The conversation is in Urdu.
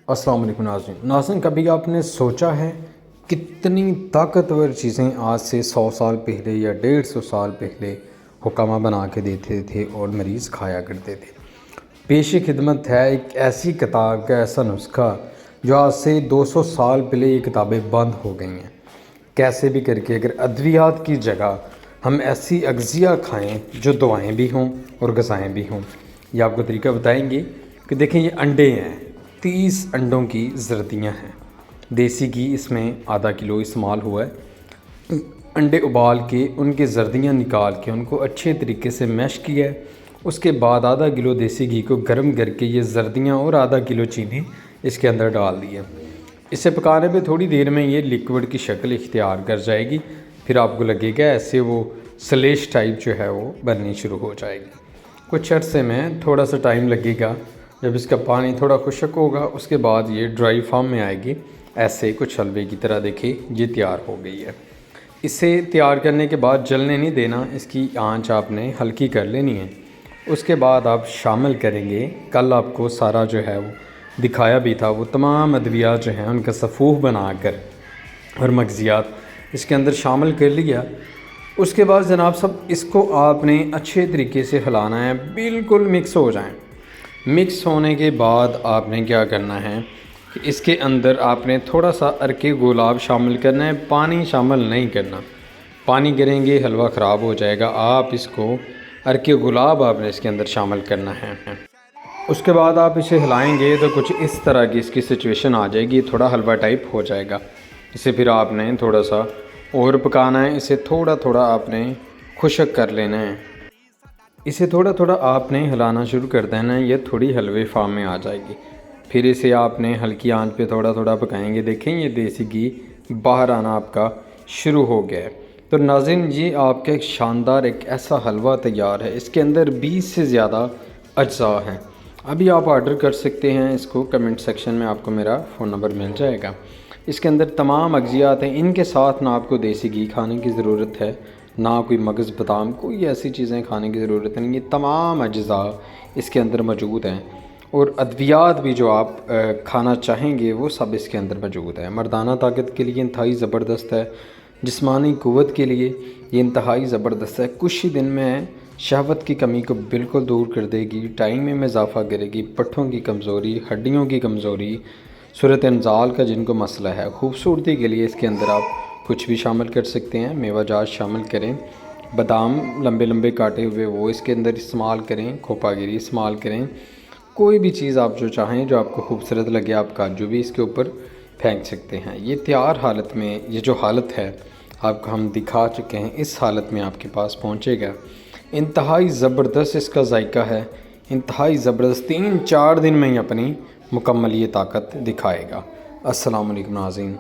السلام علیکم ناظرین کبھی آپ نے سوچا ہے کتنی طاقتور چیزیں آج سے 100 سال پہلے یا 150 سال پہلے حکامہ بنا کے دیتے تھے اور مریض کھایا کرتے تھے۔ پیش خدمت ہے ایک ایسی کتاب کا ایسا نسخہ جو آج سے 200 سال پہلے یہ کتابیں بند ہو گئی ہیں۔ کیسے بھی کر کے اگر ادویات کی جگہ ہم ایسی اغذیہ کھائیں جو دوائیں بھی ہوں اور غذائیں بھی ہوں، یہ آپ کو طریقہ بتائیں گے کہ دیکھیں یہ انڈے ہیں، 30 انڈوں کی زردیاں ہیں، دیسی گھی اس میں ½ کلو استعمال ہوا ہے۔ انڈے ابال کے ان کے زردیاں نکال کے ان کو اچھے طریقے سے میش کیا ہے، اس کے بعد ½ کلو دیسی گھی کو گرم کر کے یہ زردیاں اور ½ کلو چینی اس کے اندر ڈال دی ہے۔ اسے پکانے پہ تھوڑی دیر میں یہ لیکوڈ کی شکل اختیار کر جائے گی، پھر آپ کو لگے گا ایسے وہ سلیش ٹائپ جو ہے وہ بننی شروع ہو جائے گی۔ کچھ عرصے میں تھوڑا سا ٹائم لگے گا، جب اس کا پانی تھوڑا خشک ہوگا اس کے بعد یہ ڈرائی فارم میں آئے گی، ایسے کچھ حلوے کی طرح دیکھیں یہ تیار ہو گئی ہے۔ اسے تیار کرنے کے بعد جلنے نہیں دینا، اس کی آنچ آپ نے ہلکی کر لینی ہے۔ اس کے بعد آپ شامل کریں گے، کل آپ کو سارا جو ہے وہ دکھایا بھی تھا، وہ تمام ادویات جو ہیں ان کا صفوف بنا کر اور مغزیات اس کے اندر شامل کر لیا۔ اس کے بعد جناب سب اس کو آپ نے اچھے طریقے سے ہلانا ہے، بالکل مکس ہو جائیں۔ مکس ہونے کے بعد آپ نے کیا کرنا ہے کہ اس کے اندر آپ نے تھوڑا سا عرق گلاب شامل کرنا ہے، پانی شامل نہیں کرنا۔ پانی کریں گے حلوہ خراب ہو جائے گا۔ آپ اس کو عرق گلاب آپ نے اس کے اندر شامل کرنا ہے۔ اس کے بعد آپ اسے ہلائیں گے تو کچھ اس طرح کی اس کی سچویشن آ جائے گی، تھوڑا حلوہ ٹائپ ہو جائے گا۔ اسے پھر آپ نے تھوڑا سا اور پکانا ہے، اسے تھوڑا تھوڑا آپ نے خشک کر لینا ہے۔ اسے تھوڑا تھوڑا آپ نے ہلانا شروع کر دینا ہے، یہ تھوڑی حلوے فارم میں آ جائے گی۔ پھر اسے آپ نے ہلکی آنچ پہ تھوڑا تھوڑا پکائیں گے، دیکھیں یہ دیسی گھی باہر آنا آپ کا شروع ہو گیا ہے۔ تو ناظرین یہ آپ کا ایک شاندار ایک ایسا حلوہ تیار ہے، اس کے اندر 20 سے زیادہ اجزاء ہیں۔ ابھی آپ آرڈر کر سکتے ہیں، اس کو کمنٹ سیکشن میں آپ کو میرا فون نمبر مل جائے گا۔ اس کے اندر تمام اغذیات ہیں، ان کے ساتھ نہ آپ کو دیسی گھی کھانے کی ضرورت ہے، نہ کوئی مغز بادام، کوئی ایسی چیزیں کھانے کی ضرورت نہیں، یہ تمام اجزاء اس کے اندر موجود ہیں۔ اور ادویات بھی جو آپ کھانا چاہیں گے وہ سب اس کے اندر موجود ہے۔ مردانہ طاقت کے لیے انتہائی زبردست ہے، جسمانی قوت کے لیے یہ انتہائی زبردست ہے، کچھ ہی دن میں شہوت کی کمی کو بالکل دور کر دے گی، ٹائم میں اضافہ کرے گی، پٹھوں کی کمزوری، ہڈیوں کی کمزوری، صورت انزال کا جن کو مسئلہ ہے، خوبصورتی کے لیے اس کے اندر آپ کچھ بھی شامل کر سکتے ہیں، میوہ جات شامل کریں، بادام لمبے لمبے کاٹے ہوئے وہ اس کے اندر استعمال کریں، کھوپا گری استعمال کریں، کوئی بھی چیز آپ جو چاہیں جو آپ کو خوبصورت لگے آپ کاجو بھی اس کے اوپر پھینک سکتے ہیں۔ یہ تیار حالت میں یہ جو حالت ہے آپ کو ہم دکھا چکے ہیں، اس حالت میں آپ کے پاس پہنچے گا۔ انتہائی زبردست اس کا ذائقہ ہے، انتہائی زبردست، 3-4 دن میں ہی اپنی مکمل یہ طاقت دکھائے گا۔ السلام علیکم ناظرین۔